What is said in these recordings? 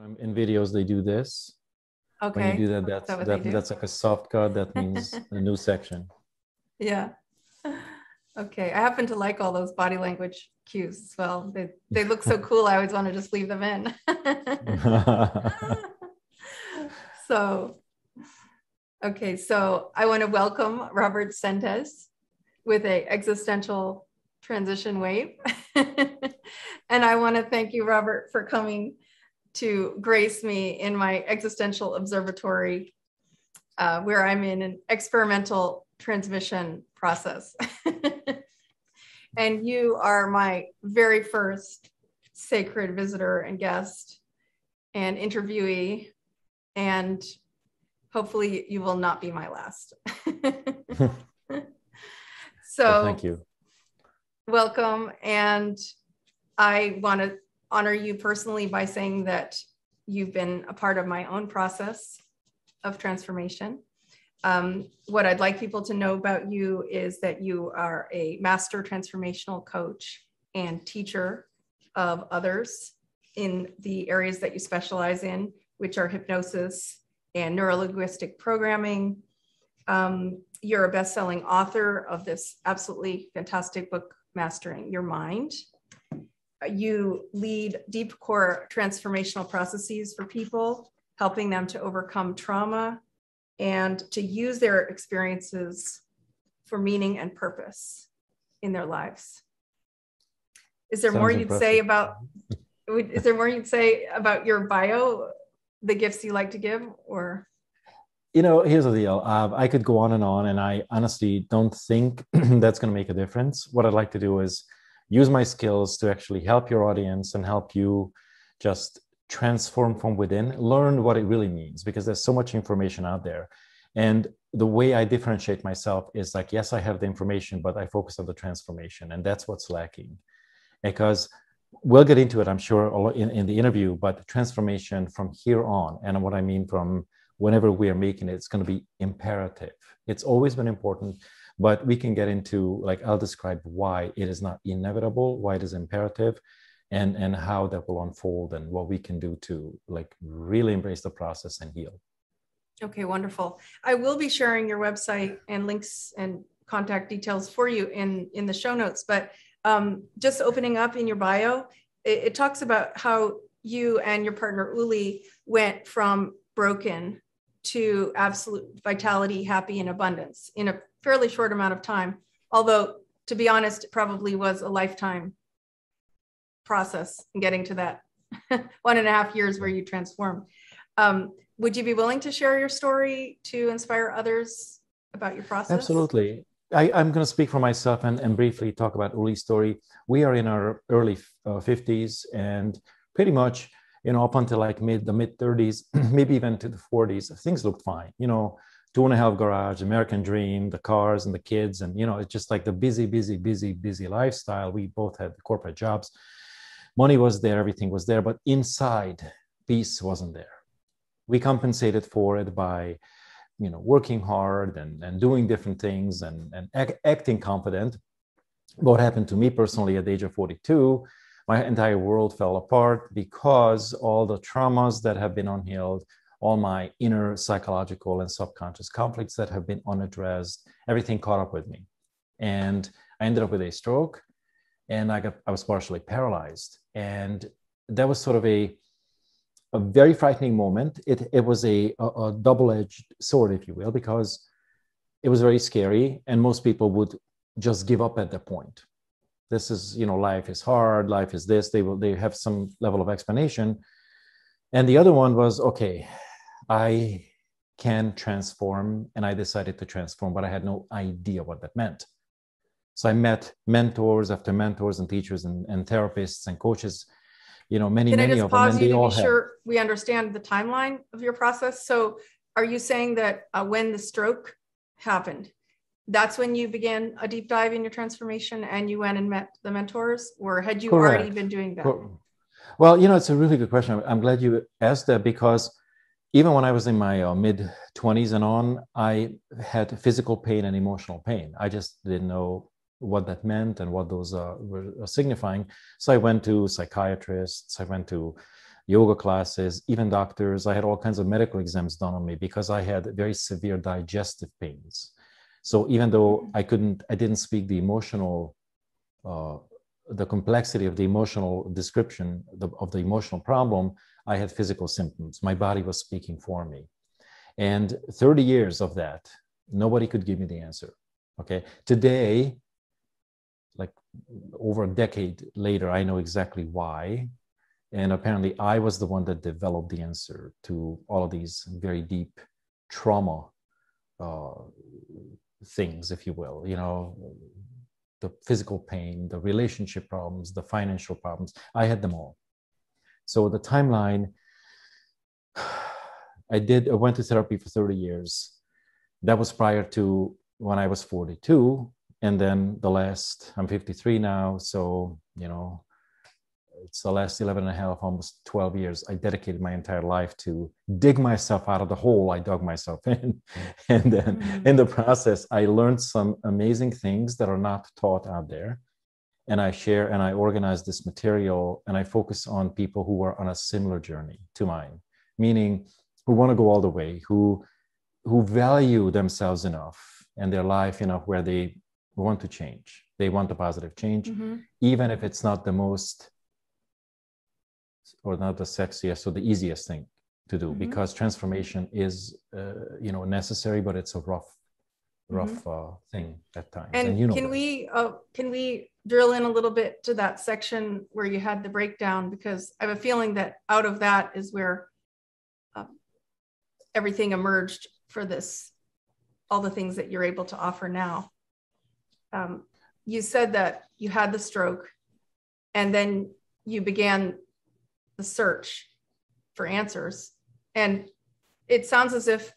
In videos, they do this. Okay. When you do that, that's like a soft cut. That means a new section. Yeah. Okay. I happen to like all those body language cues as well. They look so cool. I always want to just leave them in. So, okay. So I want to welcome Robert Szentes with a existential transition wave. And I want to thank you, Robert, for coming to grace me in my existential observatory, where I'm in an experimental transmission process. And you are my very first sacred visitor and guest and interviewee, and hopefully you will not be my last. So well, thank you. Welcome. And I want to honor you personally by saying that you've been a part of my own process of transformation. What I'd like people to know about you is that you are a master transformational coach and teacher of others in the areas that you specialize in, which are hypnosis and neurolinguistic programming. You're a best-selling author of this absolutely fantastic book, Mastering Your Mind. You lead deep core transformational processes for people, helping them to overcome trauma and to use their experiences for meaning and purpose in their lives. Is there more you'd say about your bio, the gifts you like to give, or? Here's the deal. I could go on, and I honestly don't think that's going to make a difference. What I'd like to do is use my skills to actually help your audience and help you just transform from within, learn what it really means, because there's so much information out there. And the way I differentiate myself is like, yes, I have the information, but I focus on the transformation, and that's what's lacking. Because we'll get into it, I'm sure, in the interview, but transformation from here on, and what I mean from whenever we are making it, it's going to be imperative. It's always been important, but we can get into, like, I'll describe why it is not inevitable, why it is imperative, and how that will unfold, and what we can do to, like, really embrace the process and heal. Okay, wonderful. I will be sharing your website and links and contact details for you in the show notes, but just opening up in your bio, it talks about how you and your partner Uli went from broken to absolute vitality, happy, and abundance in a fairly short amount of time. Although, to be honest, it probably was a lifetime process in getting to that 1.5 years where you transformed. Would you be willing to share your story to inspire others about your process? Absolutely. I'm going to speak for myself and briefly talk about Uli's story. We are in our early 50s, and pretty much, up until like the mid 30s, maybe even to the 40s, things looked fine. 2.5 garage, American dream, the cars and the kids. And, it's just like the busy lifestyle. We both had corporate jobs. Money was there, everything was there, but inside, peace wasn't there. We compensated for it by, working hard and doing different things and acting confident. What happened to me personally at the age of 42, my entire world fell apart because all the traumas that have been unhealed, all my inner psychological and subconscious conflicts that have been unaddressed, everything caught up with me. And I ended up with a stroke, and I was partially paralyzed. And that was sort of a very frightening moment. It was a double-edged sword, if you will, because it was very scary, and most people would just give up at that point. This is, life is hard, life is this. They have some level of explanation. And the other one was, okay, I can transform, and I decided to transform, but I had no idea what that meant. So I met mentors after mentors and teachers and therapists and coaches, many of them. Can I just pause you to be sure we understand the timeline of your process? So are you saying that when the stroke happened, that's when you began a deep dive in your transformation and you went and met the mentors, or had you Correct. already been doing that? Well, it's a really good question. I'm glad you asked that, because even when I was in my mid-20s and on, I had physical pain and emotional pain. I just didn't know what that meant and what those were signifying. So I went to psychiatrists, I went to yoga classes, even doctors. I had all kinds of medical exams done on me because I had very severe digestive pains. So even though I didn't speak the emotional, the complexity of the emotional description of the emotional problem, I had physical symptoms. My body was speaking for me. And 30 years of that, nobody could give me the answer. Okay. Today, like over a decade later, I know exactly why. And apparently I was the one that developed the answer to all of these very deep trauma things, if you will, you know, the physical pain, the relationship problems, the financial problems. I had them all. So the timeline, I went to therapy for 30 years. That was prior to when I was 42. And then I'm 53 now. So, you know, it's the last 11 and a half, almost 12 years. I dedicated my entire life to dig myself out of the hole I dug myself in. And then in the process, I learned some amazing things that are not taught out there. And I share and I organize this material, and I focus on people who are on a similar journey to mine, meaning who want to go all the way, who value themselves enough and their life enough where they want to change. They want a positive change, even if it's not the most, or not the sexiest or the easiest thing to do, because transformation is, necessary, but it's a rough thing at times. And you know, can we drill in a little bit to that section where you had the breakdown? Because I have a feeling that out of that is where everything emerged for this, all the things that you're able to offer now. You said that you had the stroke and then you began the search for answers. And it sounds as if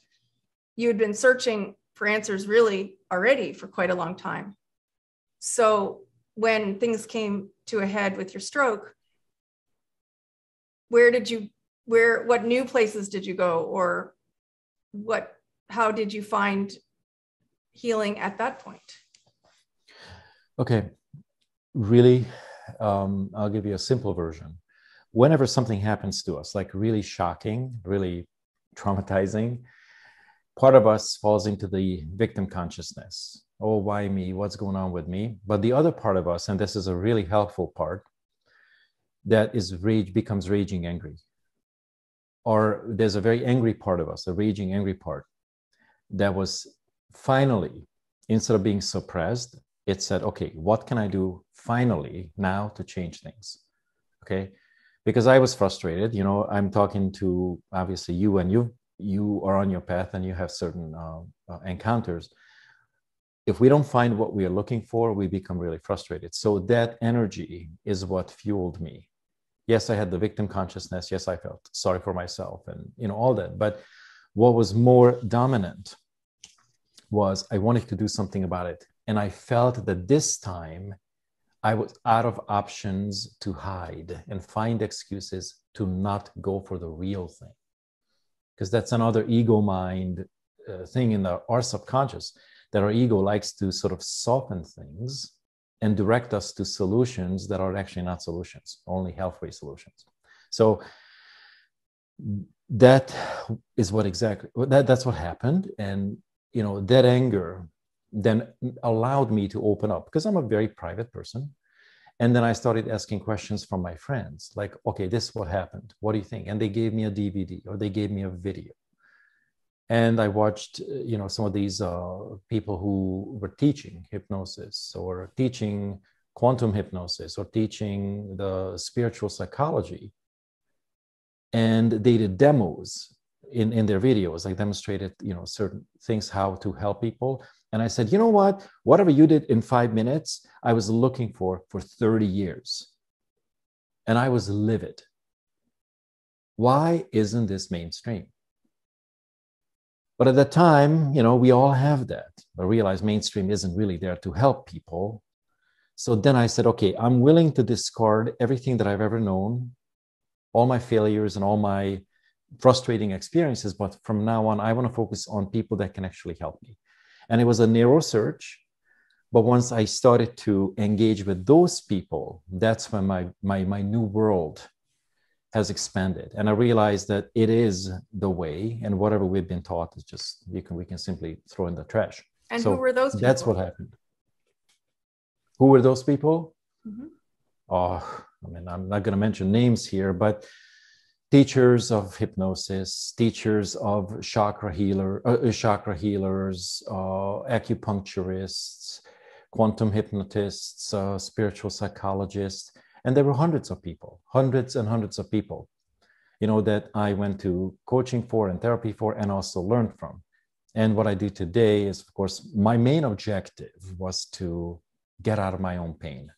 you had been searching for answers really already for quite a long time. So when things came to a head with your stroke, what new places did you go, or how did you find healing at that point? Okay, really, I'll give you a simple version. Whenever something happens to us, like really shocking, really traumatizing, part of us falls into the victim consciousness. Oh, why me? What's going on with me? But the other part of us, and this is a really helpful part, that is becomes raging angry. Or there's a very angry part of us, a raging angry part, that was finally, instead of being suppressed, it said, okay, what can I do finally now to change things? Okay. Because I was frustrated, I'm talking to obviously you, and you are on your path and you have certain encounters. If we don't find what we are looking for, we become really frustrated. So that energy is what fueled me. Yes, I had the victim consciousness. Yes, I felt sorry for myself and all that. But what was more dominant was I wanted to do something about it. And I felt that this time I was out of options to hide and find excuses to not go for the real thing. Because that's another ego mind thing in our subconscious, that our ego likes to sort of soften things and direct us to solutions that are actually not solutions, only halfway solutions. So that is that's what happened. And, that anger then allowed me to open up, because I'm a very private person. And then I started asking questions from my friends, like, okay, this is what happened. What do you think? And they gave me a DVD, or they gave me a video. And I watched, some of these people who were teaching hypnosis, or teaching quantum hypnosis, or teaching the spiritual psychology. And they did demos in their videos, like demonstrated, certain things, how to help people. And I said, you know what? Whatever you did in 5 minutes, I was looking for 30 years. And I was livid. Why isn't this mainstream? But at that time, we all have that. I realized mainstream isn't really there to help people. So then I said, okay, I'm willing to discard everything that I've ever known, all my failures and all my frustrating experiences. But from now on, I want to focus on people that can actually help me. And it was a narrow search. But once I started to engage with those people, that's when my new world has expanded. And I realized that it is the way, and whatever we've been taught is just, we can simply throw in the trash. And so who were those people? That's what happened. Who were those people? Mm-hmm. Oh, I mean, I'm not going to mention names here, but teachers of hypnosis, teachers of chakra healers, acupuncturists, quantum hypnotists, spiritual psychologists. And there were hundreds of people, hundreds and hundreds of people, that I went to coaching for and therapy for and also learned from. And what I do today is, of course, my main objective was to get out of my own pain.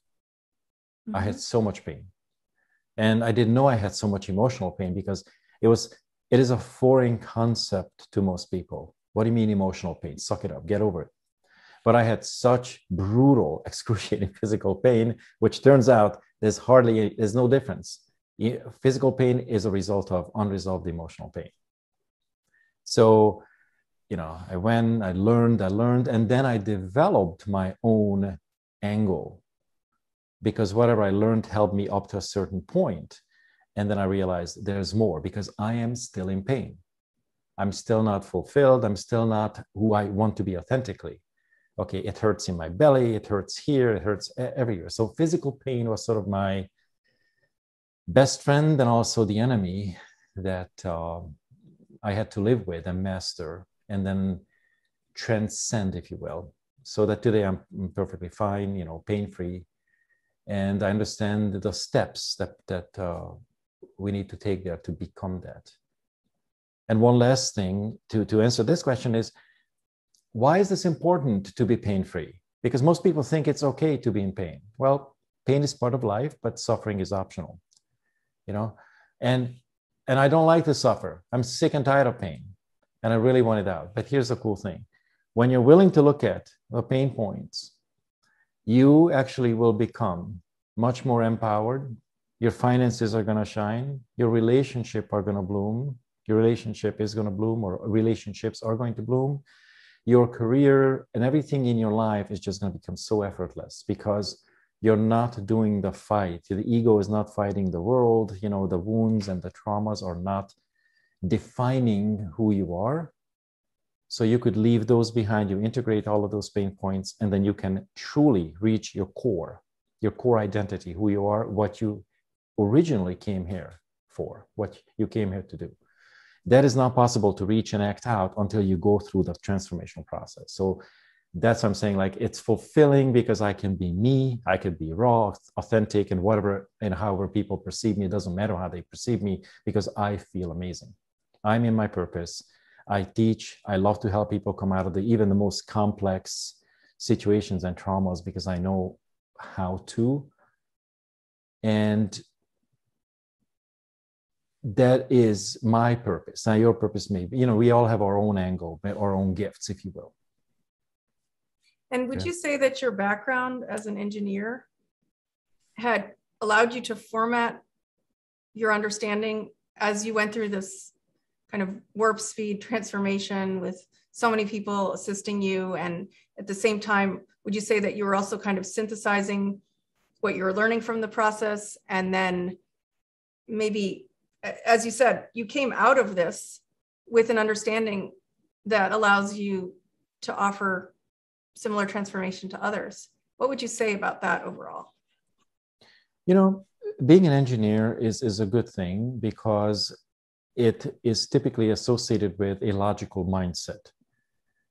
Mm-hmm. I had so much pain. And I didn't know I had so much emotional pain because it is a foreign concept to most people. What do you mean emotional pain? Suck it up, get over it. But I had such brutal, excruciating physical pain, which turns out there's no difference. Physical pain is a result of unresolved emotional pain. So, I went, I learned, and then I developed my own angle, because whatever I learned helped me up to a certain point. And then I realized there's more, because I am still in pain. I'm still not fulfilled. I'm still not who I want to be authentically. Okay, it hurts in my belly, it hurts here, it hurts everywhere. So physical pain was sort of my best friend and also the enemy that I had to live with and master and then transcend, if you will. So that today I'm perfectly fine, pain-free. And I understand the steps that we need to take there to become that. And one last thing to answer this question is, why is this important to be pain-free? Because most people think it's okay to be in pain. Well, pain is part of life, but suffering is optional, And I don't like to suffer. I'm sick and tired of pain, and I really want it out. But here's the cool thing. When you're willing to look at the pain points, you actually will become much more empowered. Your finances are going to shine. Your relationship are going to bloom. Your relationship is going to bloom, or relationships are going to bloom. Your career and everything in your life is just going to become so effortless because you're not doing the fight. The ego is not fighting the world. The wounds and the traumas are not defining who you are. So you could leave those behind, you integrate all of those pain points, and then you can truly reach your core identity, who you are, what you originally came here for, what you came here to do. That is not possible to reach and act out until you go through the transformational process. So that's what I'm saying, it's fulfilling because I can be me, I could be raw, authentic, and whatever, and however people perceive me, it doesn't matter how they perceive me because I feel amazing. I'm in my purpose. I teach. I love to help people come out of even the most complex situations and traumas because I know how to. And that is my purpose. Now, your purpose may be, we all have our own angle, our own gifts, if you will. And would you say that your background as an engineer had allowed you to format your understanding as you went through this kind of warp speed transformation with so many people assisting you? And at the same time, would you say that you were also kind of synthesizing what you were learning from the process? And then maybe, as you said, you came out of this with an understanding that allows you to offer similar transformation to others. What would you say about that overall? Being an engineer is a good thing because it is typically associated with a logical mindset.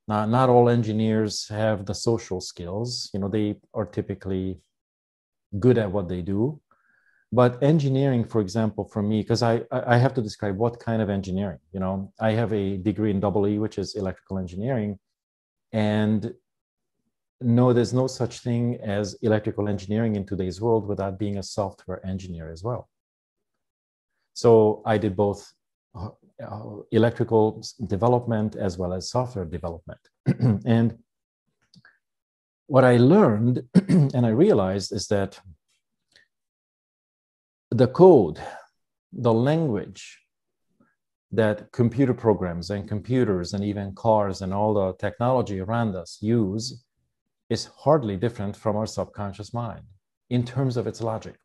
Now, not all engineers have the social skills. They are typically good at what they do. But engineering, for example, for me, because I have to describe what kind of engineering, I have a degree in EE, which is electrical engineering. And no, there's no such thing as electrical engineering in today's world without being a software engineer as well. So I did both electrical development as well as software development. And what I learned and I realized is that the code, the language that computer programs and computers and even cars and all the technology around us use is hardly different from our subconscious mind in terms of its logic.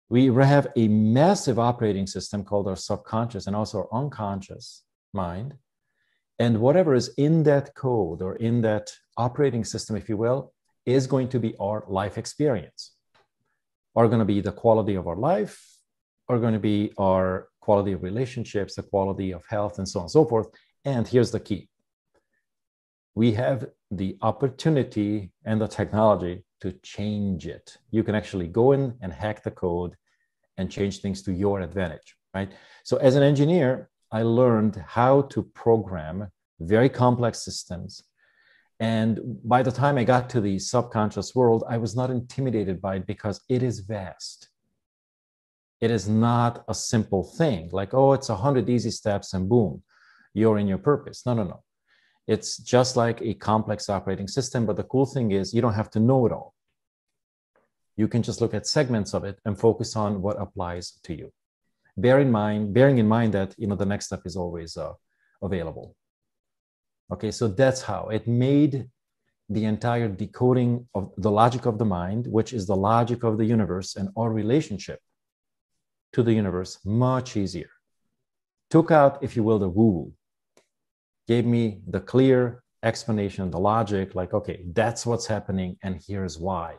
We have a massive operating system called our subconscious and also our unconscious mind. And whatever is in that code or in that operating system, if you will, is going to be our life experience, are going to be the quality of our life, are going to be our quality of relationships, the quality of health, and so on and so forth. And here's the key. We have the opportunity and the technology to change it. You can actually go in and hack the code and change things to your advantage, right? So as an engineer, I learned how to program very complex systems. And by the time I got to the subconscious world, I was not intimidated by it because it is vast. It is not a simple thing like, oh, it's 100 easy steps and boom, you're in your purpose. No, no, no. It's just like a complex operating system. But the cool thing is you don't have to know it all. You can just look at segments of it and focus on what applies to you. Bearing in mind that, the next step is always available. Okay, so that's how it made the entire decoding of the logic of the mind, which is the logic of the universe and our relationship to the universe, much easier. Took out, if you will, the woo-woo. Gave me the clear explanation, the logic, like, okay, that's what's happening and here's why.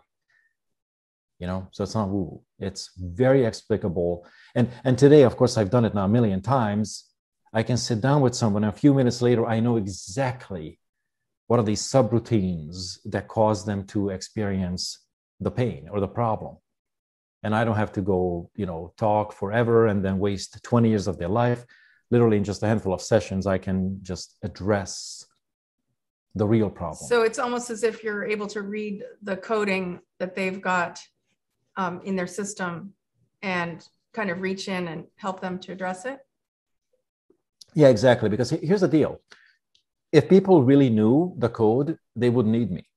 So it's not woo-woo. It's very explicable. And today, of course, I've done it now a million times. I can sit down with someone, and a few minutes later, I know exactly what are these subroutines that cause them to experience the pain or the problem. And I don't have to go, talk forever and then waste 20 years of their life. Literally in just a handful of sessions, I can just address the real problem. So it's almost as if you're able to read the coding that they've got in their system and kind of reach in and help them to address it. Yeah, exactly. Because here's the deal. If people really knew the code, they wouldn't need me.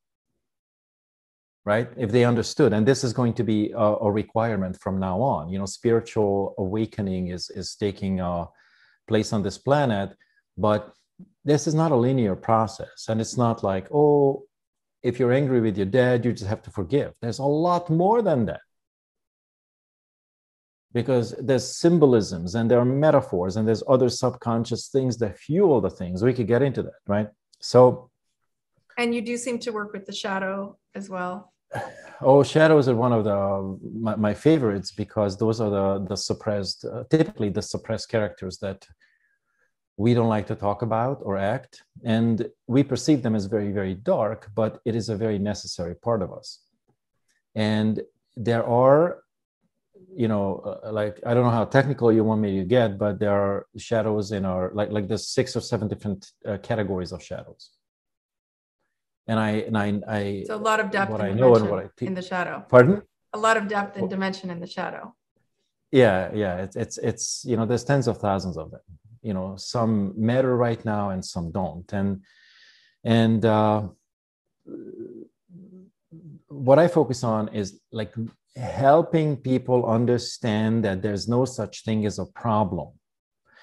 Right? If they understood, and this is going to be a requirement from now on. Spiritual awakening is taking place on this planet, but this is not a linear process. And it's not like, oh, if you're angry with your dad, you just have to forgive. There's a lot more than that. Because there's symbolisms and there are metaphors and there's other subconscious things that fuel the things. We could get into that, right? So. And you do seem to work with the shadow as well. Oh, shadows are one of my favorites because those are the suppressed, typically the suppressed characters that we don't like to talk about or act. And we perceive them as very, very dark, but it is a very necessary part of us. And there are, like, I don't know how technical you want me to get, but there are shadows in our, like there's 6 or 7 different categories of shadows. And I so a lot of depth what and I know and what I in the shadow. Pardon? A lot of depth and dimension in the shadow. Yeah. It's there's tens of thousands of them. Some matter right now and some don't. And what I focus on is like helping people understand that there's no such thing as a problem.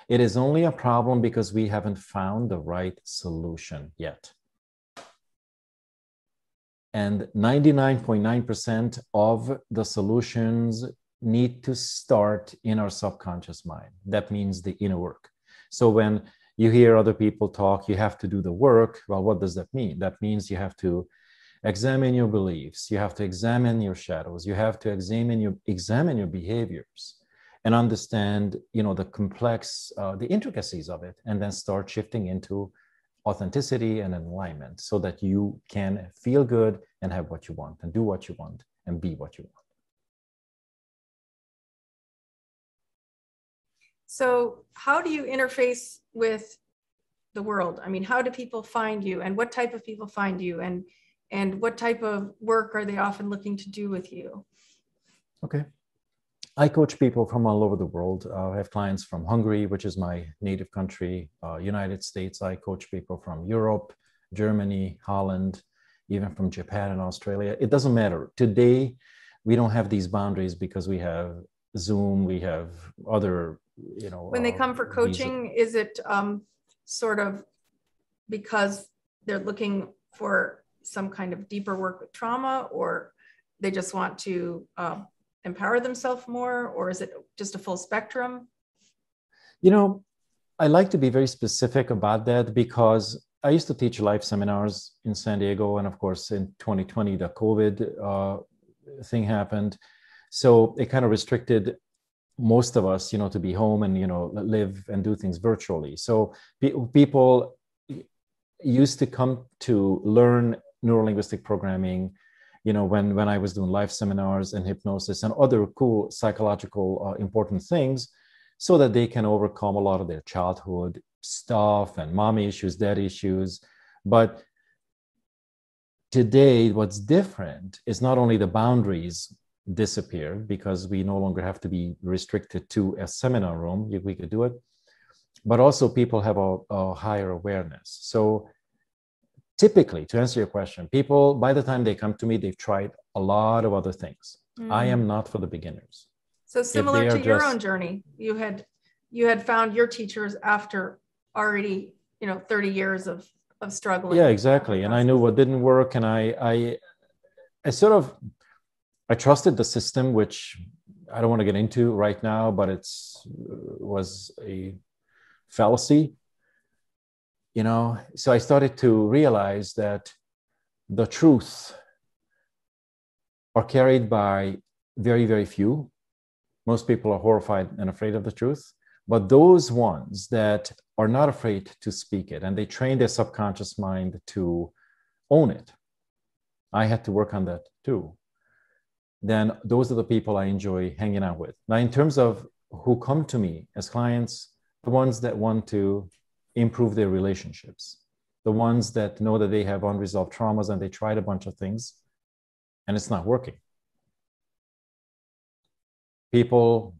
It is only a problem because we haven't found the right solution yet. And 99.9% of the solutions need to start in our subconscious mind. That means the inner work. So when you hear other people talk, you have to do the work. Well, what does that mean? That means you have to examine your beliefs. You have to examine your shadows. You have to examine your behaviors and understand, the complex, the intricacies of it, and then start shifting into authenticity and alignment so that you can feel good and have what you want and do what you want and be what you want. So how do you interface with the world? I mean, how do people find you, and what type of people find you, and what type of work are they often looking to do with you? Okay. I coach people from all over the world. I have clients from Hungary, which is my native country, United States. I coach people from Europe, Germany, Holland, even from Japan and Australia. It doesn't matter. Today, we don't have these boundaries because we have Zoom, we have other, When they come for coaching, is it sort of because they're looking for some kind of deeper work with trauma, or they just want to empower themselves more, or is it just a full spectrum? You know, I like to be very specific about that because I used to teach live seminars in San Diego. And of course, in 2020, the COVID thing happened. So it kind of restricted most of us, to be home and, live and do things virtually. So people used to come to learn neurolinguistic programming, when I was doing live seminars and hypnosis and other cool psychological important things, so that they can overcome a lot of their childhood stuff and mommy issues, dad issues. But today, what's different is not only the boundaries disappeared because we no longer have to be restricted to a seminar room, we could do it, but also people have a higher awareness. So typically, to answer your question, people, by the time they come to me, they've tried a lot of other things. I am not for the beginners. So similar to your own journey, you had found your teachers after already, 30 years of struggling. Yeah, exactly. And I knew what didn't work. And I trusted the system, which I don't want to get into right now, but was a fallacy, So I started to realize that the truth are carried by very, very few. Most people are horrified and afraid of the truth, but those ones that are not afraid to speak it and they train their subconscious mind to own it. I had to work on that too. Then those are the people I enjoy hanging out with. Now, in terms of who come to me as clients, the ones that want to improve their relationships, the ones that know that they have unresolved traumas and they tried a bunch of things and it's not working. People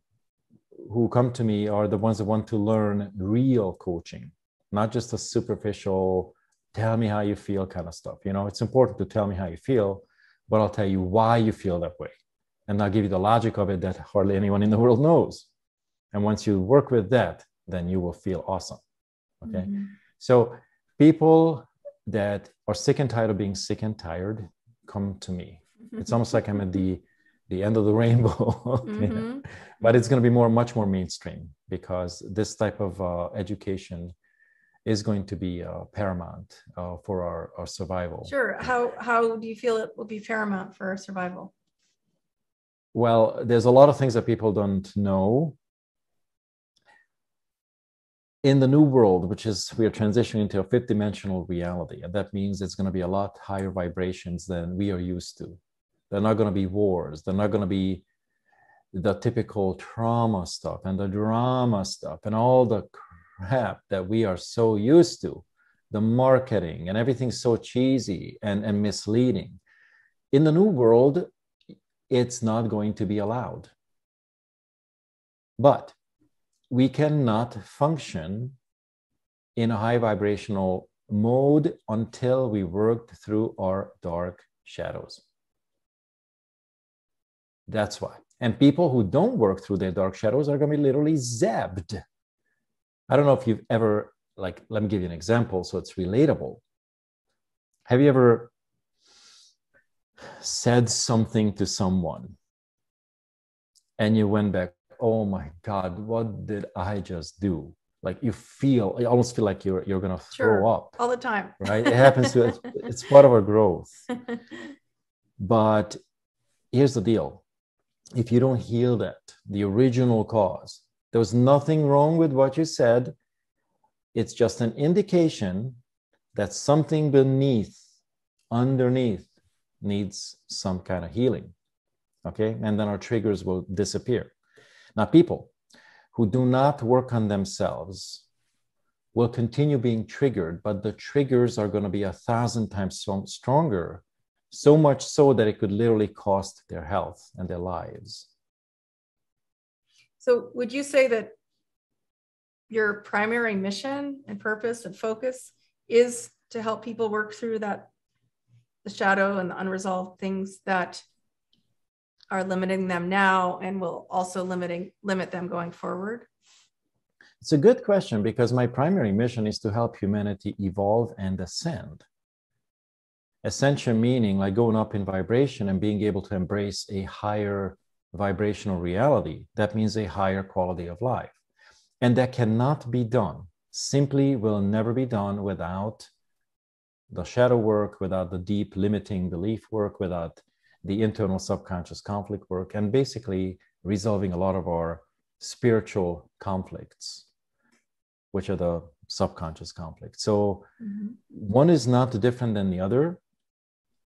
who come to me are the ones that want to learn real coaching, not just a superficial, tell me how you feel kind of stuff. It's important to tell me how you feel, but I'll tell you why you feel that way. And I'll give you the logic of it that hardly anyone in the world knows. And once you work with that, then you will feel awesome. Okay. Mm-hmm. So people that are sick and tired of being sick and tired come to me. It's almost like I'm at the end of the rainbow. Mm-hmm. But it's going to be much more mainstream because this type of education is going to be paramount for our survival. Sure. How do you feel it will be paramount for our survival? Well, there's a lot of things that people don't know. In the new world, which is we are transitioning into a fifth-dimensional reality, and that means it's going to be a lot higher vibrations than we are used to. They're not going to be wars. They're not going to be the typical trauma stuff and the drama stuff and all the crap that we are so used to, the marketing and everything's so cheesy and misleading. In the new world, it's not going to be allowed. But we cannot function in a high vibrational mode until we worked through our dark shadows. That's why. And people who don't work through their dark shadows are going to be literally zapped. I don't know if you've ever, let me give you an example so it's relatable. Have you ever said something to someone and you went back, oh my God, what did I just do? Like you almost feel like you're going to throw up. All the time. Right? It happens to us. It's part of our growth. But here's the deal. If you don't heal that, the original cause, there was nothing wrong with what you said. It's just an indication that something underneath needs some kind of healing. Okay? And then our triggers will disappear. Now, people who do not work on themselves will continue being triggered, but the triggers are going to be 1,000 times stronger. So much so that it could literally cost their health and their lives. So would you say that your primary mission and purpose and focus is to help people work through the shadow and the unresolved things that are limiting them now and will also limit them going forward? It's a good question because my primary mission is to help humanity evolve and ascend. Ascension meaning like going up in vibration and being able to embrace a higher vibrational reality, that means a higher quality of life. And that cannot be done, simply will never be done without the shadow work, without the deep limiting belief work, without the internal subconscious conflict work, and basically resolving a lot of our spiritual conflicts, which are the subconscious conflicts. So one is not different than the other.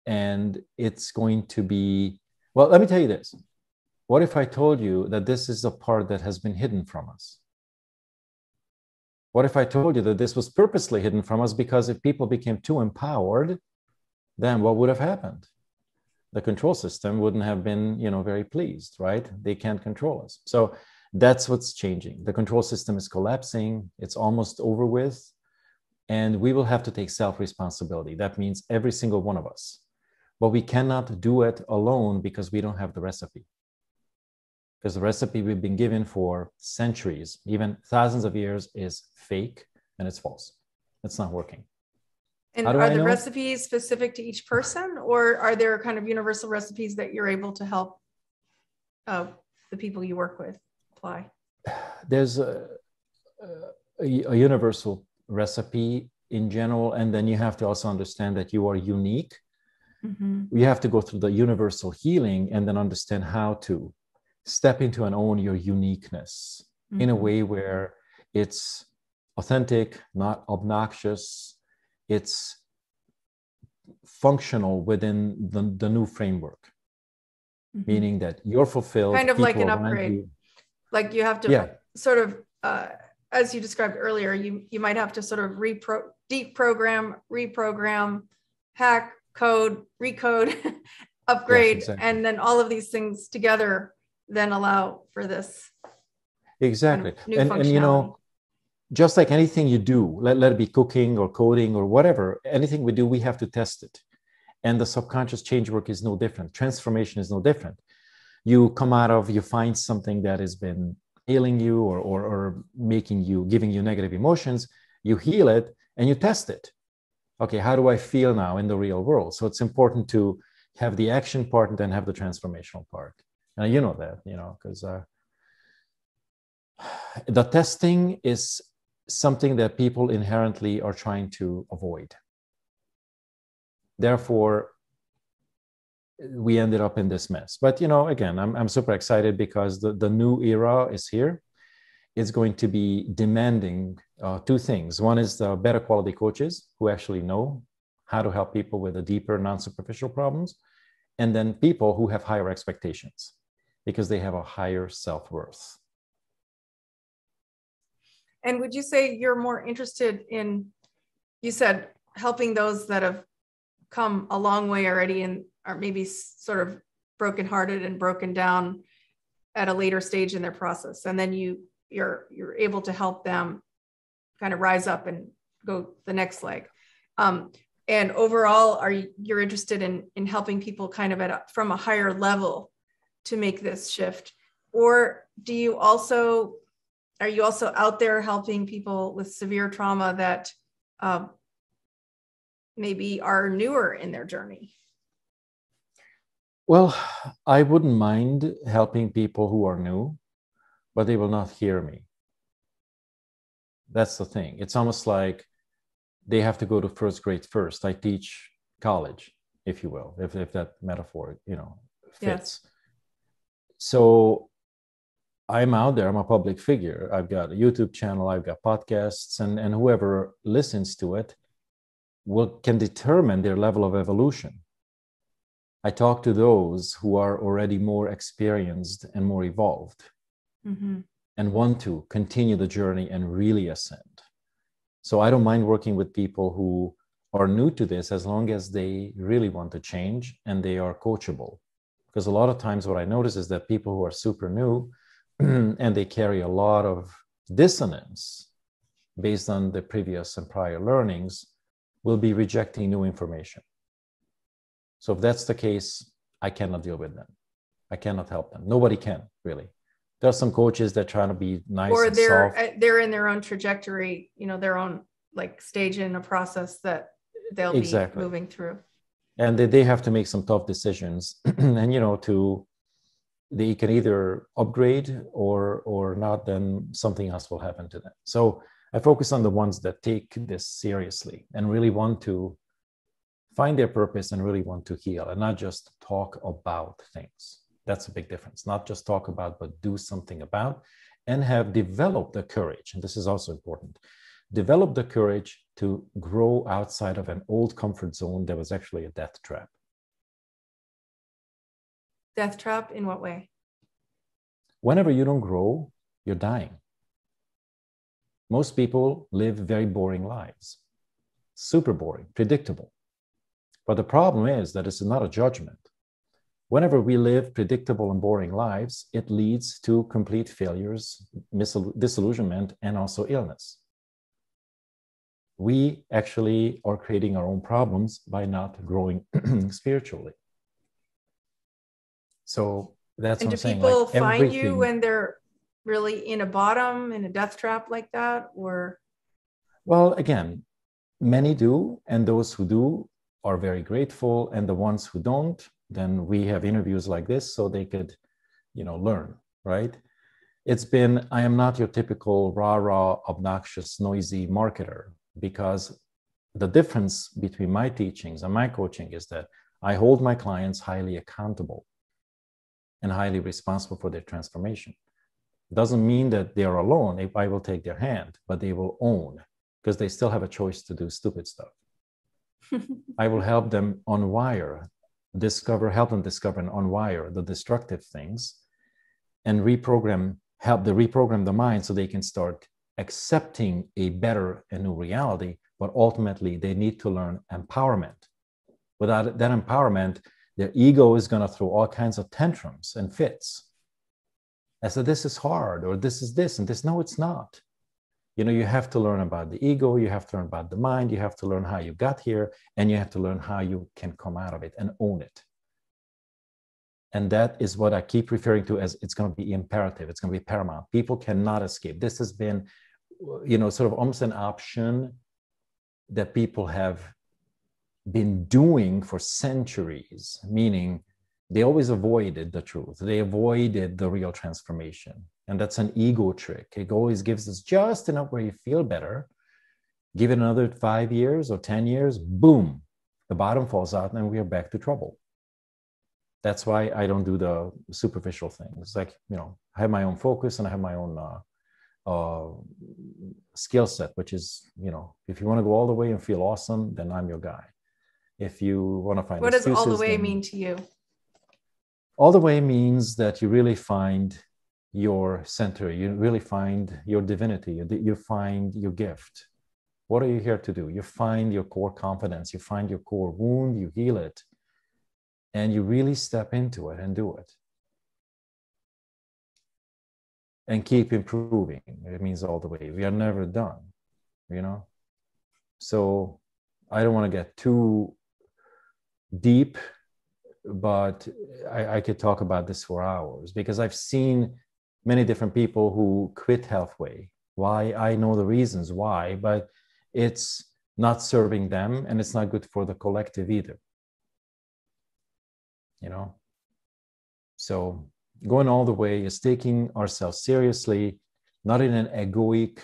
And it's going to be, well, let me tell you this. What if I told you that this is the part that has been hidden from us? What if I told you that this was purposely hidden from us because if people became too empowered, then what would have happened? The control system wouldn't have been, very pleased, right? They can't control us. So that's what's changing. The control system is collapsing. It's almost over with. And we will have to take self-responsibility. That means every single one of us. But we cannot do it alone because we don't have the recipe. Because the recipe we've been given for centuries, even thousands of years, is fake and it's false. It's not working. And are the recipes specific to each person, or are there kind of universal recipes that you're able to help the people you work with apply? There's a universal recipe in general, and then you have to also understand that you are unique. You have to go through the universal healing and then understand how to step into and own your uniqueness in a way where it's authentic, not obnoxious. It's functional within the new framework, meaning that you're fulfilled. Kind of like an upgrade. Like you have to sort of, as you described earlier, you might have to sort of deprogram, reprogram, hack, code, recode, upgrade, yes, exactly. And then all of these things together then allow for this. Exactly. Kind of and just like anything you do, let it be cooking or coding or whatever, anything we do, we have to test it. And the subconscious change work is no different. Transformation is no different. You find something that has been ailing you or giving you negative emotions, you heal it and you test it. Okay, how do I feel now in the real world? So it's important to have the action part and then have the transformational part. And because the testing is something that people inherently are trying to avoid. Therefore, we ended up in this mess. But, again, I'm super excited because the new era is here. It's going to be demanding two things. One is the better quality coaches who actually know how to help people with the deeper, non-superficial problems. And then people who have higher expectations because they have a higher self-worth. And would you say you're more interested in, you said, helping those that have come a long way already and are maybe sort of brokenhearted and broken down at a later stage in their process. And then you're able to help them kind of rise up and go the next leg. And overall, you're interested in helping people kind of from a higher level to make this shift? Or are you also out there helping people with severe trauma that maybe are newer in their journey? Well, I wouldn't mind helping people who are new, but they will not hear me. That's the thing. It's almost like they have to go to first grade first. I teach college, if you will, if that metaphor, fits. Yes. So I'm out there, I'm a public figure. I've got a YouTube channel, I've got podcasts, and whoever listens to it can determine their level of evolution. I talk to those who are already more experienced and more evolved and want to continue the journey and really ascend. So I don't mind working with people who are new to this as long as they really want to change and they are coachable. Because a lot of times what I notice is that people who are super new and they carry a lot of dissonance based on the previous and prior learnings will be rejecting new information. So if that's the case, I cannot deal with them. I cannot help them. Nobody can, really. There are some coaches that try to be nice or and soft. They're in their own trajectory, their own stage in a process that they'll be moving through. And they have to make some tough decisions and, to they can either upgrade or not, then something else will happen to them. So I focus on the ones that take this seriously and really want to find their purpose and really want to heal and not just talk about things. That's a big difference. Not just talk about, but do something about, and have developed the courage. And this is also important. Develop the courage to grow outside of an old comfort zone that was actually a death trap. Death trap in what way? Whenever you don't grow, you're dying. Most people live very boring lives. Super boring, predictable. But the problem is that it's not a judgment. Whenever we live predictable and boring lives, it leads to complete failures, disillusionment, and also illness. We actually are creating our own problems by not growing spiritually. So that's what I'm saying. And do people like find you when they're really in a bottom, in a death trap like that? Or? Well, again, many do, and those who do are very grateful, and the ones who don't, then we have interviews like this so they could, learn, right? It's been, I am not your typical rah-rah, obnoxious, noisy marketer, because the difference between my teachings and my coaching is that I hold my clients highly accountable and highly responsible for their transformation. It doesn't mean that they are alone. If I will take their hand, but they will own, because they still have a choice to do stupid stuff. I will help them unwire, help them discover and unwire the destructive things, and help them reprogram the mind so they can start accepting a better and new reality. But ultimately, they need to learn empowerment. Without that empowerment, their ego is going to throw all kinds of tantrums and fits. I said, this is hard, or this is this and this. No, it's not. You have to learn about the ego, you have to learn about the mind, you have to learn how you got here, and you have to learn how you can come out of it and own it. And that is what I keep referring to as it's going to be imperative, it's going to be paramount. People cannot escape. This has been, sort of almost an option that people have been doing for centuries, meaning they always avoided the truth. They avoided the real transformation. And that's an ego trick. It always gives us just enough where you feel better. Give it another 5 years or 10 years, boom, the bottom falls out and we are back to trouble. That's why I don't do the superficial things. It's like, I have my own focus and I have my own skill set, which is, if you want to go all the way and feel awesome, then I'm your guy. If you want to find what does all the way mean to you? All the way means that you really find your center, you really find your divinity, you find your gift. What are you here to do? You find your core confidence, you find your core wound, you heal it, and you really step into it and do it. And keep improving. It means all the way. We are never done, So I don't want to get too deep, but I could talk about this for hours, because I've seen many different people who quit halfway. Why? I know the reasons why, but it's not serving them and it's not good for the collective either. So going all the way is taking ourselves seriously, not in an egoic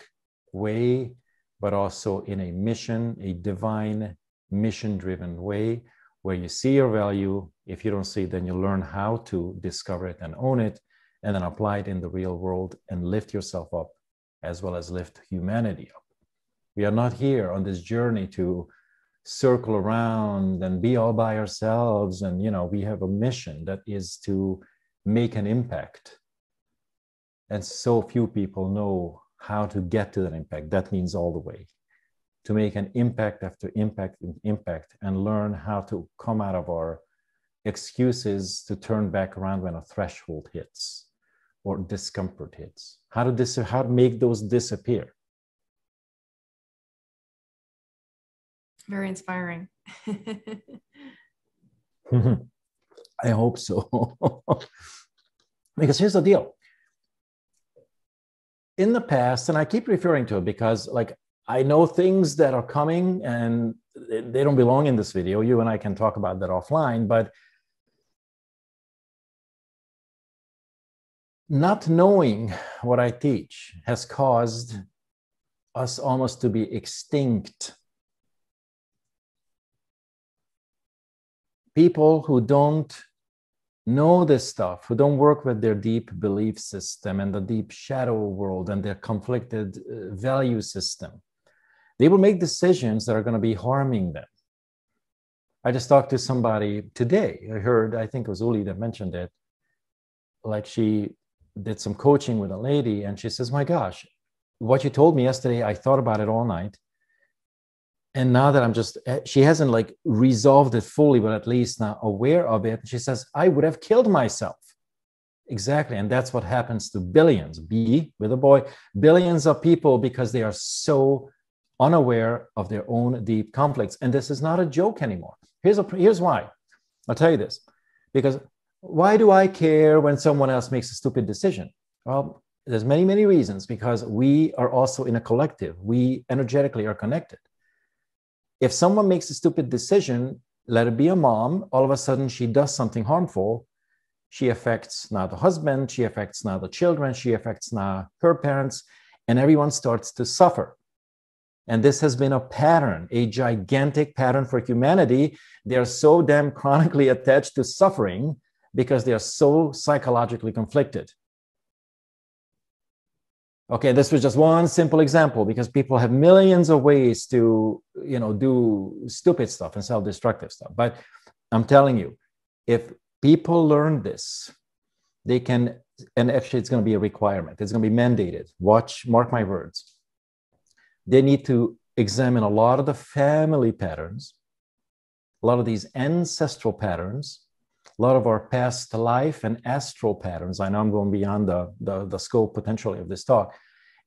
way, but also in a mission, a divine mission-driven way, where you see your value. If you don't see it, then you learn how to discover it and own it, and then apply it in the real world and lift yourself up, as well as lift humanity up. We are not here on this journey to circle around and be all by ourselves. And, we have a mission that is to make an impact. And so few people know how to get to that impact. That means all the way. To make an impact after impact and impact, and learn how to come out of our excuses to turn back around when a threshold hits or discomfort hits. How to make those disappear. Very inspiring. I hope so. Because here's the deal. In the past, and I keep referring to it because I know things that are coming and they don't belong in this video. You and I can talk about that offline, but not knowing what I teach has caused us almost to be extinct. People who don't know this stuff, who don't work with their deep belief system and the deep shadow world and their conflicted value system, they will make decisions that are going to be harming them. I just talked to somebody today. I think it was Uli that mentioned it. Like, she did some coaching with a lady and she says, my gosh, what you told me yesterday, I thought about it all night. And now that she hasn't like resolved it fully, but at least now aware of it. She says, I would have killed myself. Exactly. And that's what happens to billions, B with a boy, billions of people, because they are so unaware of their own deep conflicts. And this is not a joke anymore. Here's why. I'll tell you this, because why do I care when someone else makes a stupid decision? Well, there's many, many reasons, because we are also in a collective. We energetically are connected. If someone makes a stupid decision, let it be a mom, all of a sudden she does something harmful. She affects now the husband, she affects now the children, she affects now her parents, and everyone starts to suffer. And this has been a pattern, a gigantic pattern for humanity. They are so damn chronically attached to suffering because they are so psychologically conflicted. Okay, this was just one simple example, because people have millions of ways to, do stupid stuff and self-destructive stuff. But I'm telling you, if people learn this, they can, and actually it's going to be a requirement. It's going to be mandated. Mark my words. They need to examine a lot of the family patterns, a lot of these ancestral patterns, a lot of our past life and astral patterns. I know I'm going beyond the scope potentially of this talk,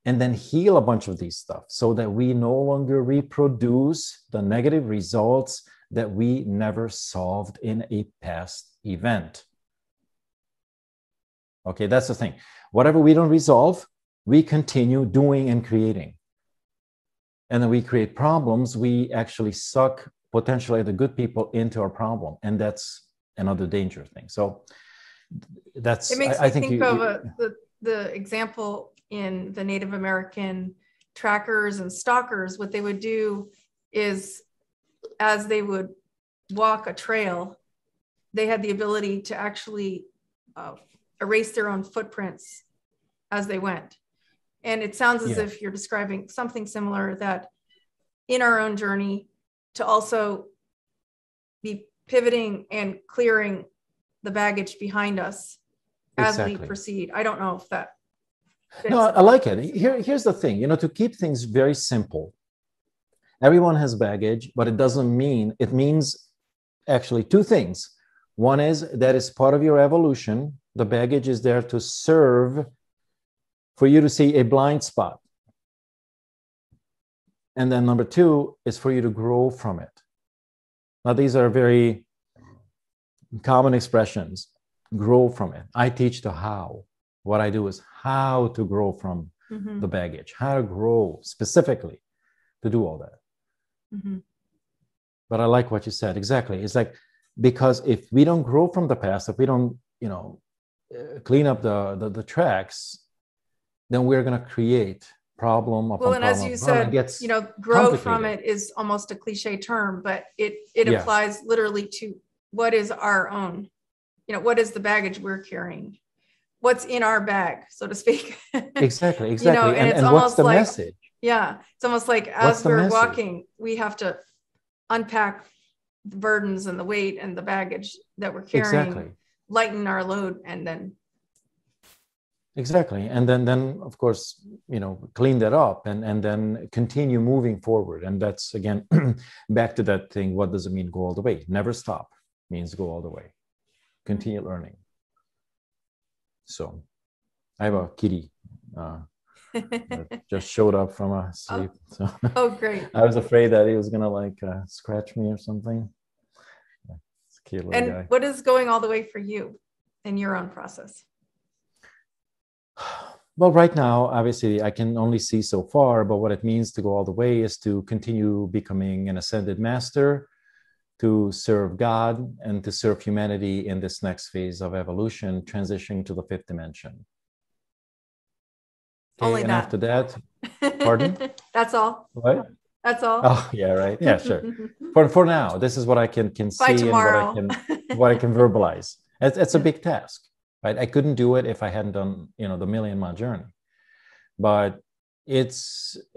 and then heal a bunch of these stuff so that we no longer reproduce the negative results that we never solved in a past event. Okay, that's the thing. Whatever we don't resolve, we continue doing and creating. And then we create problems. We actually suck potentially the good people into our problem. And that's another dangerous thing. So that's, it makes I me think think of the example in the Native American trackers and stalkers. What they would do is, as they would walk a trail, they had the ability to actually erase their own footprints as they went. And it sounds as if you're describing something similar, that in our own journey to also be pivoting and clearing the baggage behind us as we proceed. I don't know if that fits. No, I like it. Here's the thing, to keep things very simple. Everyone has baggage, but it doesn't mean, it means actually two things. One is that is part of your evolution. The baggage is there to serve for you to see a blind spot. And then number two is for you to grow from it. Now, these are very common expressions. Grow from it. I teach the how. What I do is how to grow from the baggage, how to grow specifically to do all that. But I like what you said. Exactly. It's like, because if we don't grow from the past, if we don't, clean up the tracks, then we're going to create problem upon problem. Well, and as you said, grow from it is almost a cliche term, but it applies literally to what is our own, what is the baggage we're carrying, what's in our bag, so to speak. Exactly. And what's the message? Yeah, it's almost like as we're walking, we have to unpack the burdens and the weight and the baggage that we're carrying, lighten our load, and then and then of course, clean that up and then continue moving forward. And that's, again, back to that thing. What does it mean, go all the way? Never stop means go all the way. Continue learning. So I have a kitty that just showed up from a sleep. So great. I was afraid that he was gonna scratch me or something. It's a cute little guy. What is going all the way for you in your own process? Well, right now, obviously, I can only see so far, but what it means to go all the way is to continue becoming an ascended master, to serve God, and to serve humanity in this next phase of evolution, transitioning to the fifth dimension. Okay. Only and that. after that, pardon? That's all. What? That's all. Oh, yeah, right. Yeah, sure. For now, this is what I can By see and tomorrow. what I can verbalize. It's a big task, right? I couldn't do it if I hadn't done, the million-mile journey. But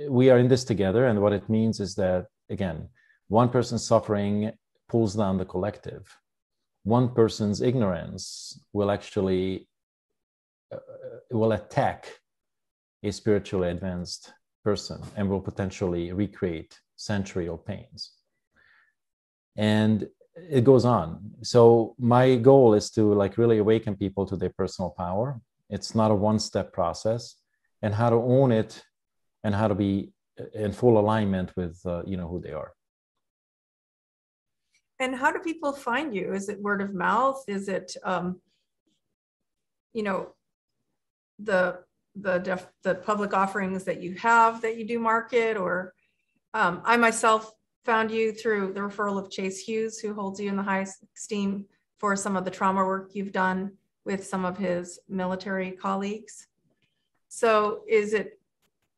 we are in this together, and what it means is that, again, one person's suffering pulls down the collective. One person's ignorance will actually will attack a spiritually advanced person and will potentially recreate century-old pains. And it goes on. So my goal is to really awaken people to their personal power. It's not a one-step process, and how to own it and how to be in full alignment with who they are. And how do people find you? Is it word of mouth? Is it the public offerings that you have that you do market? Or I myself found you through the referral of Chase Hughes, who holds you in the highest esteem for some of the trauma work you've done with some of his military colleagues. So is it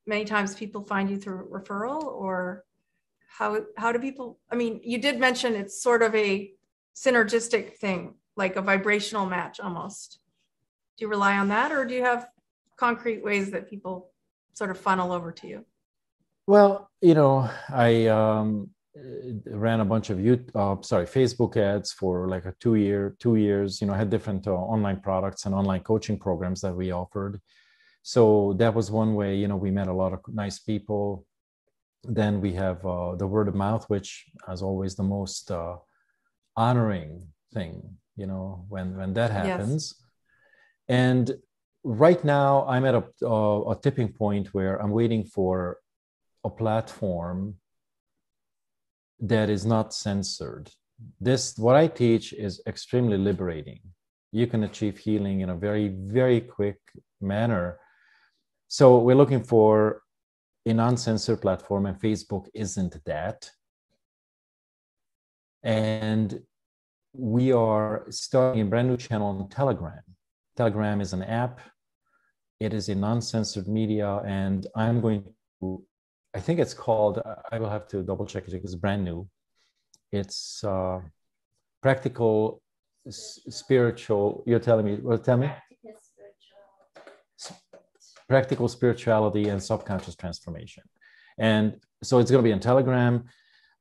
many times people find you through referral, or how do people, you did mention it's sort of a synergistic thing, like a vibrational match almost. Do you rely on that, or do you have concrete ways that people sort of funnel over to you? Well, I ran a bunch of Facebook ads for like 2 years, had different online products and online coaching programs that we offered. So that was one way, we met a lot of nice people. Then we have the word of mouth, which is always the most honoring thing, when that happens. Yes. And right now I'm at a tipping point where I'm waiting for a platform that is not censored. What I teach is extremely liberating. You can achieve healing in a very, very quick manner. So we're looking for a non-censored platform, and Facebook isn't that. And we are starting a brand new channel on Telegram. Telegram is an app. It is a non-censored media, and I'm going to, I think it's called, I will have to double check it because it's brand new. It's practical spiritual, you're telling me, well, tell me. Practical spirituality and subconscious transformation. And so it's going to be on Telegram.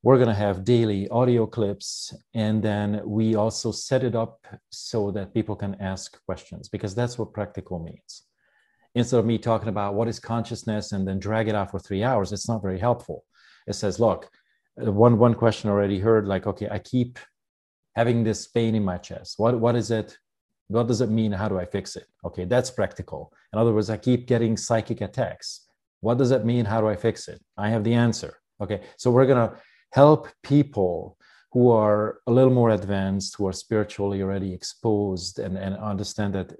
We're going to have daily audio clips. And then we also set it up so that people can ask questions, because that's what practical means. Instead of me talking about what is consciousness and then drag it out for 3 hours, it's not very helpful. It says, look, one question already heard, like, okay, I keep having this pain in my chest. What is it? What does it mean? How do I fix it? Okay, that's practical. In other words, I keep getting psychic attacks. What does it mean? How do I fix it? I have the answer. Okay, so we're going to help people who are a little more advanced, who are spiritually already exposed, and understand that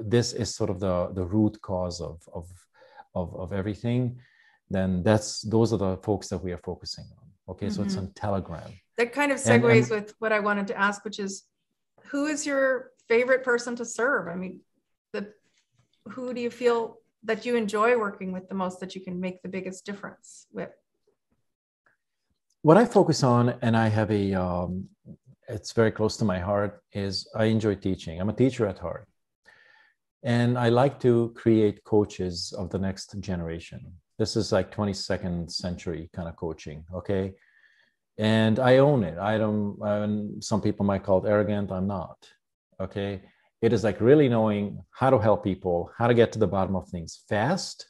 this is sort of the root cause of everything. Then those are the folks that we are focusing on. Okay, so it's on Telegram. That kind of segues with what I wanted to ask, which is, who is your favorite person to serve? Who do you feel that you enjoy working with the most, that you can make the biggest difference with? What I focus on, and I have it's very close to my heart, is I enjoy teaching. I'm a teacher at heart. And I like to create coaches of the next generation. This is like 22nd century kind of coaching, okay? And I own it. Some people might call it arrogant. I'm not, okay? It is like really knowing how to help people, how to get to the bottom of things fast,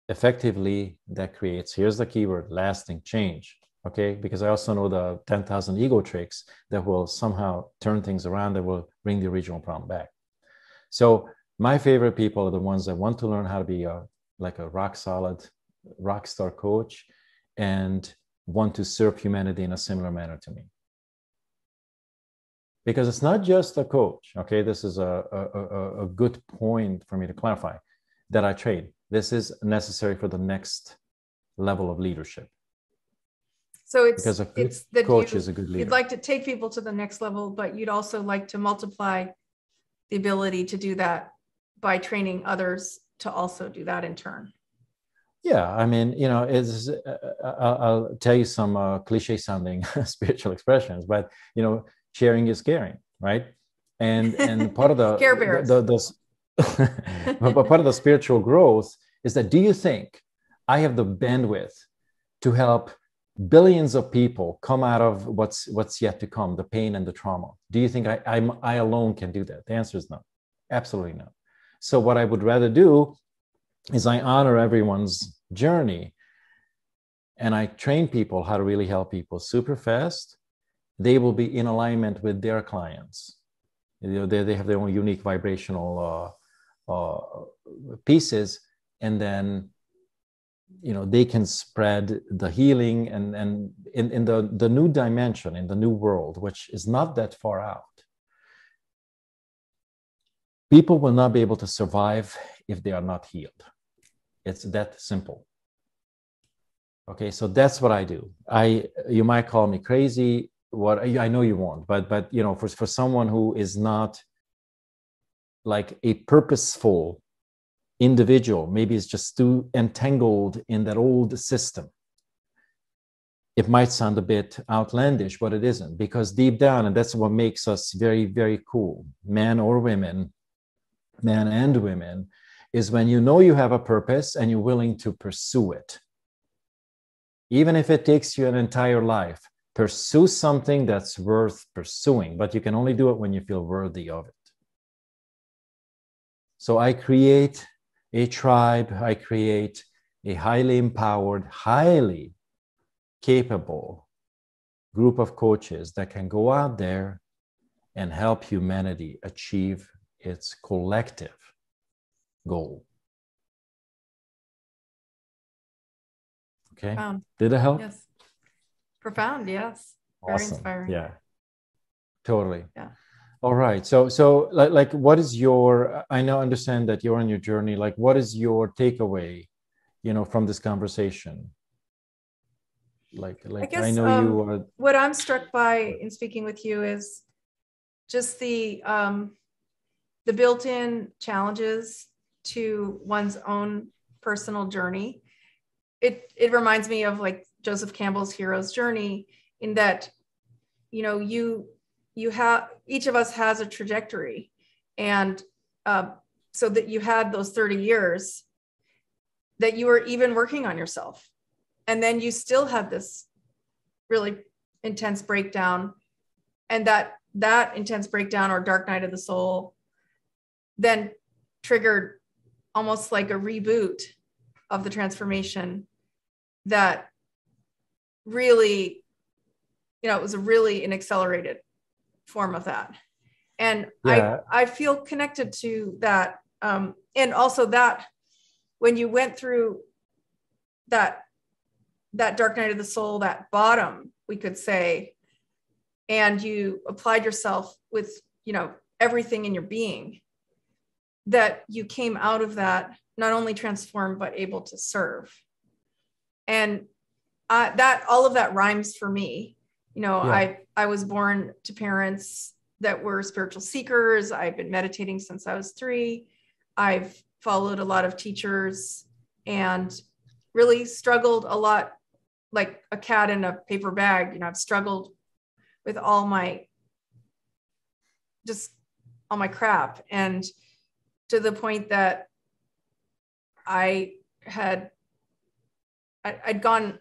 effectively. That creates, here's the keyword, lasting change, okay? Because I also know the 10,000 ego tricks that will somehow turn things around, that will bring the original problem back. So my favorite people are the ones that want to learn how to be like a rock solid, rock star coach, and want to serve humanity in a similar manner to me. Because it's not just a coach, okay? This is a good point for me to clarify, that I train. This is necessary for the next level of leadership. So because a good coach is a good leader. You'd like to take people to the next level, but you'd also like to multiply the ability to do that by training others to also do that in turn. Yeah, I mean, I'll tell you some cliche sounding spiritual expressions, but sharing is caring, right? And part of the Care Bears. But part of the spiritual growth is that, do you think I have the bandwidth to help billions of people come out of what's yet to come, the pain and the trauma? Do you think I alone can do that? The answer is no, absolutely no. So what I would rather do is I honor everyone's journey, and I train people how to really help people super fast. They will be in alignment with their clients. They have their own unique vibrational pieces, and then they can spread the healing and in the new dimension, in the new world, which is not that far out. People will not be able to survive if they are not healed. It's that simple. Okay, so that's what I do. You might call me crazy. I know you won't, but for someone who is not like a purposeful individual, maybe it's just too entangled in that old system. It might sound a bit outlandish, but it isn't, because deep down, and that's what makes us very, very cool, men and women, is when you have a purpose and you're willing to pursue it. Even if it takes you an entire life, pursue something that's worth pursuing, but you can only do it when you feel worthy of it. So I create a tribe, I create a highly empowered, highly capable group of coaches that can go out there and help humanity achieve its collective goal. Okay. Profound. Did it help? Yes. Profound. Yes. Very Awesome. inspiring. Yeah. Totally. Yeah. All right. So like what is your, I now understand that you're on your journey. Like, what is your takeaway, from this conversation? I guess, know you are. What I'm struck by in speaking with you is just the built-in challenges to one's own personal journey. It reminds me of like Joseph Campbell's hero's journey, in that, you have, each of us has a trajectory. And so that you had those 30 years that you were even working on yourself. And then you still had this really intense breakdown. And that intense breakdown, or dark night of the soul, then triggered almost like a reboot of the transformation that really, it was really an accelerated form of that. And yeah. I feel connected to that. And also that when you went through that dark night of the soul, that bottom, we could say, and you applied yourself with, everything in your being, that you came out of that not only transformed, but able to serve. And that all of that rhymes for me. Yeah. I was born to parents that were spiritual seekers. I've been meditating since I was 3. I've followed a lot of teachers and really struggled a lot, like a cat in a paper bag. I've struggled with all my crap, and to the point that I'd gone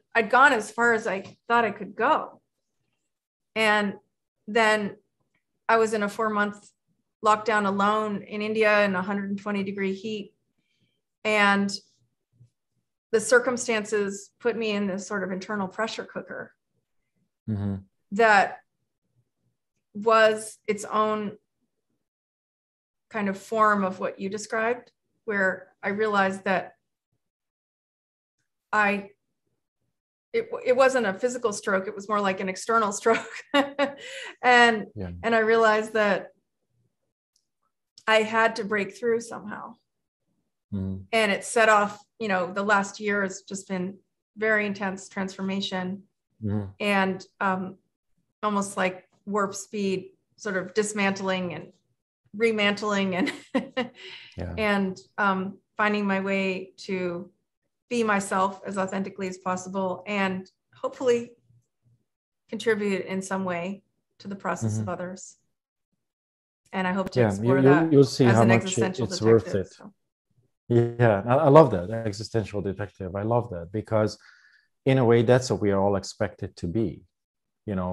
as far as I thought I could go. And then I was in a 4-month lockdown alone in India in 120-degree heat. And the circumstances put me in this sort of internal pressure cooker that was its own kind of form of what you described, where I realized that it wasn't a physical stroke. It was more like an external stroke. And I realized that I had to break through somehow. And it set off, the last year has just been very intense transformation and almost like warp speed, sort of dismantling and remantling and finding my way to be myself as authentically as possible and hopefully contribute in some way to the process of others. And I hope to explore that you'll see as how an much existential it's detective. worth it. So. Yeah, I love that, existential detective. I love that because in a way, that's what we are all expected to be.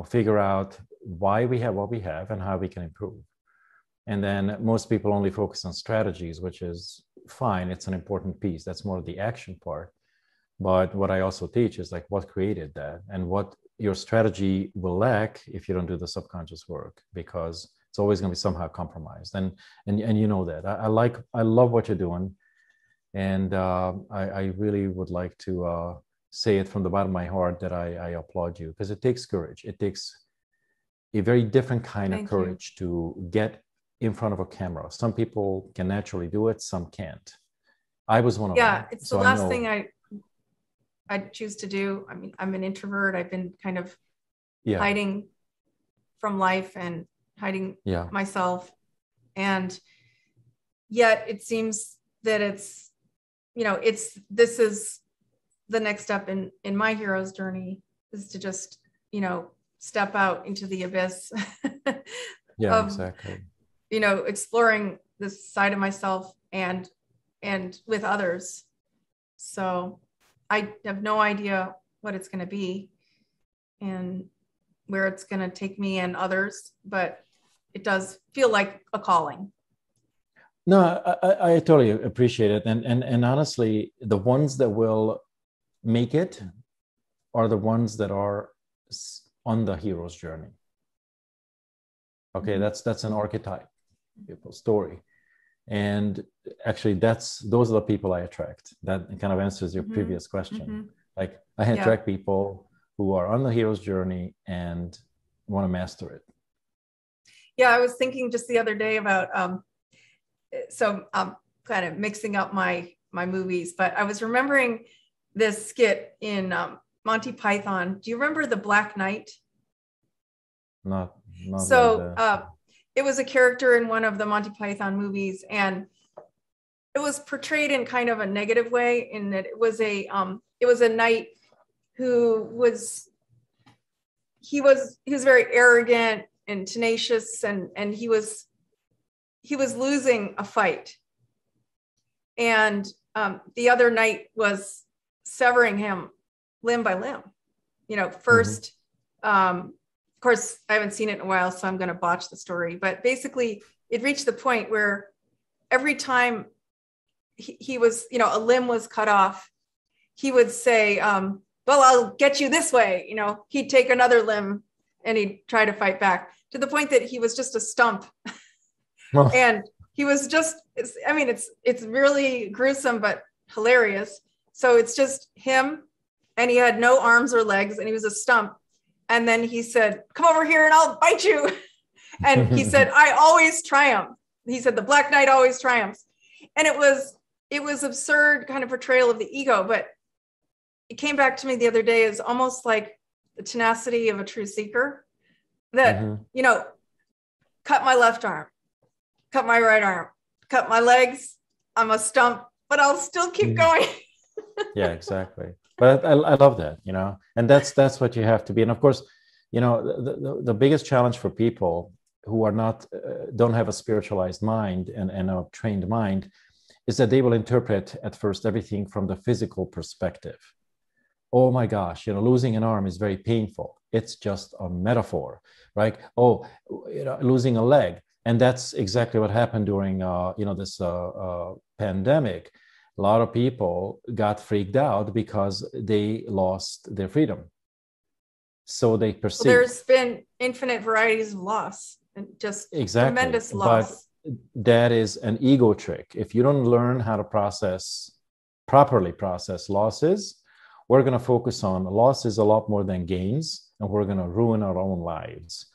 Figure out why we have what we have and how we can improve. And then most people only focus on strategies, which is fine. It's an important piece. That's more the action part. But what I also teach is like what created that and what your strategy will lack if you don't do the subconscious work, because it's always going to be somehow compromised. And you know that. I love what you're doing. And I really would like to say it from the bottom of my heart that I applaud you, because it takes courage. It takes a very different kind of courage to get in front of a camera. Some people can naturally do it, some can't. I was one of them. Yeah, it's the last thing I choose to do. I mean, I'm an introvert. I've been kind of hiding from life and hiding myself. And yet it seems that it's, this is the next step in my hero's journey, is to just, step out into the abyss. Exactly. Exploring this side of myself and with others. So I have no idea what it's going to be and where it's going to take me and others, but it does feel like a calling. No, I totally appreciate it. And honestly, the ones that will make it are the ones that are on the hero's journey. Okay, that's an archetype story. And actually those are the people I attract. That kind of answers your previous question. Like I attract people who are on the hero's journey and want to master it. Yeah, I was thinking just the other day about, so I'm kind of mixing up my movies, but I was remembering this skit in Monty Python. Do you remember The Black Knight? Not so like it was a character in one of the Monty Python movies, and it was portrayed in kind of a negative way, in that it was a knight who was very arrogant and tenacious, and he was losing a fight, and the other knight was severing him limb by limb. First, of course, I haven't seen it in a while, so I'm going to botch the story. But basically, it reached the point where every time he was, a limb was cut off, he would say, well, I'll get you this way. He'd take another limb and he'd try to fight back, to the point that he was just a stump. And he was just, it's really gruesome, but hilarious. So it's just him, and he had no arms or legs, and he was a stump. And then he said, come over here and I'll bite you. And he said, I always triumph. He said, the Black Knight always triumphs. And it was absurd kind of portrayal of the ego, but it came back to me the other day as almost like the tenacity of a true seeker, that, cut my left arm, cut my right arm, cut my legs. I'm a stump, but I'll still keep going. Yeah, exactly. But I love that, and that's what you have to be. And of course, the biggest challenge for people who are not, don't have a spiritualized mind and a trained mind, is that they will interpret at first everything from the physical perspective. Oh my gosh, losing an arm is very painful. It's just a metaphor, right? Oh, losing a leg. And that's exactly what happened during, this pandemic. A lot of people got freaked out because they lost their freedom. So they perceive. Well, there's been infinite varieties of loss, and just tremendous loss. But that is an ego trick. If you don't learn how to properly process losses, we're going to focus on losses a lot more than gains, and we're going to ruin our own lives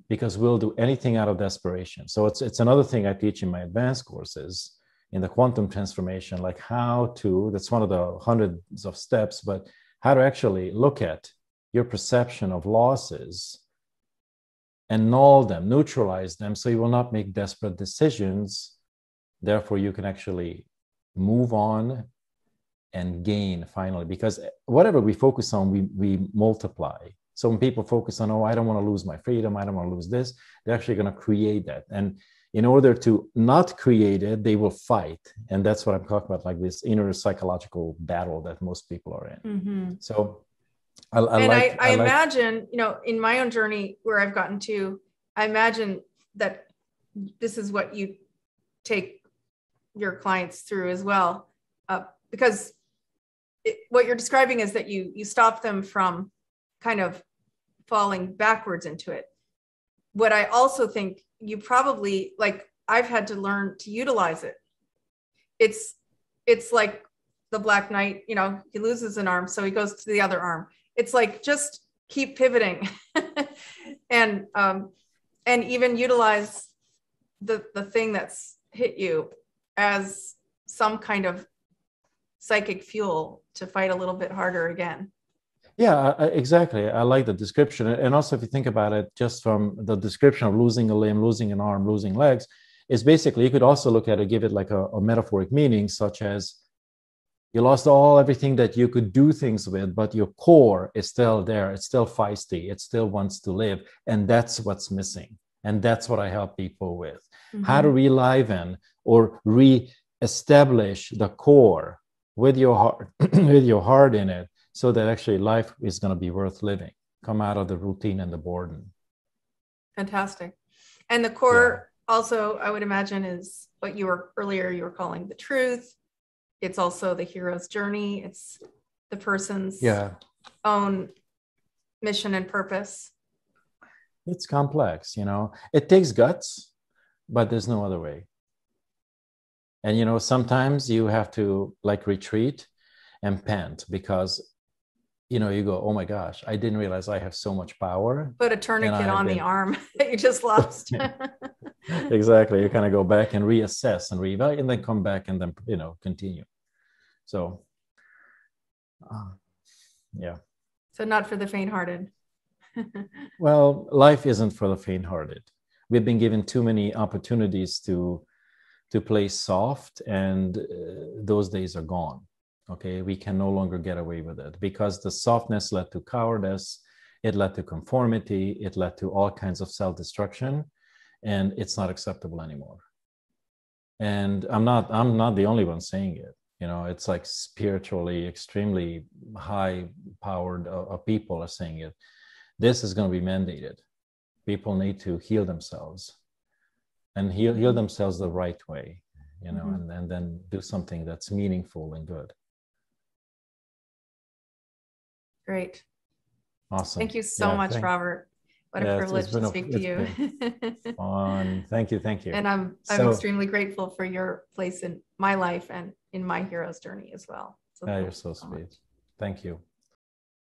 because we'll do anything out of desperation. So it's another thing I teach in my advanced courses, in the quantum transformation, like that's one of the hundreds of steps, but how to actually look at your perception of losses and null them, neutralize them, so you will not make desperate decisions. Therefore, you can actually move on and gain finally, because whatever we focus on, we multiply. So when people focus on, oh, I don't want to lose my freedom, I don't want to lose this, they're actually going to create that. And in order to not create it, they will fight. And that's what I'm talking about, like this inner psychological battle that most people are in. Mm-hmm. So I imagine, you know, in my own journey where I've gotten to, I imagine that this is what you take your clients through as well. Because what you're describing is that you stop them from kind of falling backwards into it. What I also think you probably, like, I've had to learn to utilize it. It's like the Black Knight, you know, he loses an arm, so he goes to the other arm. It's like, just keep pivoting and even utilize the thing that's hit you as some kind of psychic fuel to fight a little bit harder again. Yeah, exactly. I like the description. And also, if you think about it, just from the description of losing a limb, losing an arm, losing legs, is basically, you could also look at it, give it like a metaphoric meaning, such as you lost everything that you could do things with, but your core is still there. It's still feisty. It still wants to live. And that's what's missing. And that's what I help people with. Mm-hmm. How to reliven or re-establish the core with your heart, with your heart in it, so that actually life is going to be worth living. Come out of the routine and the boredom. Fantastic. And the core also, I would imagine, is what you were calling the truth. It's also the hero's journey. It's the person's own mission and purpose. It's complex, you know. It takes guts, but there's no other way. And, you know, sometimes you have to like retreat and pant, because, you know, you go, oh my gosh, I didn't realize I have so much power. Put a tourniquet on the arm that you just lost. Exactly. You kind of go back and reassess and reevaluate, and then come back and then, you know, continue. So, yeah. So not for the faint-hearted. Well, life isn't for the faint-hearted. We've been given too many opportunities to play soft, and those days are gone. Okay, we can no longer get away with it, because the softness led to cowardice, it led to conformity, it led to all kinds of self-destruction, and it's not acceptable anymore. And I'm not the only one saying it. You know, it's like spiritually extremely high-powered people are saying it. This is going to be mandated. People need to heal themselves, and heal themselves the right way, you know, and then do something that's meaningful and good. Great. Awesome. Thank you so much, Robert. What a privilege to speak to you. Fun. Thank you. And I'm extremely grateful for your place in my life and in my hero's journey as well. So you're so sweet. Thank you.